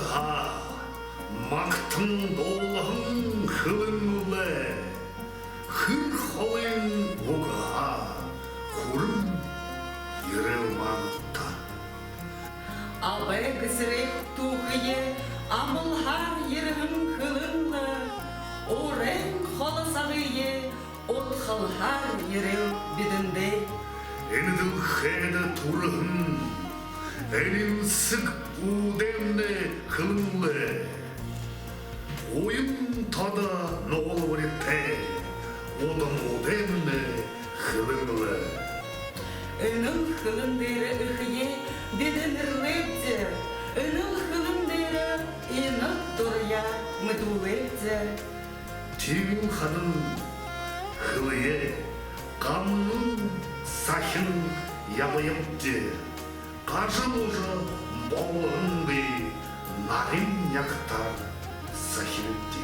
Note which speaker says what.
Speaker 1: Ха, мақтың долығын хылыңлы, хыр холын оға, хурым ерел маңытта.
Speaker 2: Абай кісірек туғые, амылхар ерігін хылыңлы, орен холысағые, от хылхар ерел бідінде.
Speaker 1: Эніділ хәді турығын, әлін сік удемне хылыңлы, ойын тада нол варетте, одам удемне хылыңлы.
Speaker 2: Önül hılındere ıhıye bedenirlepce, önül hılındere inat durya mıdulepce.
Speaker 1: Тегін ханын хылые, қамның сахын ябайыпте, қажыл ұжы болығын бей, нарин яқтар сахиліпте.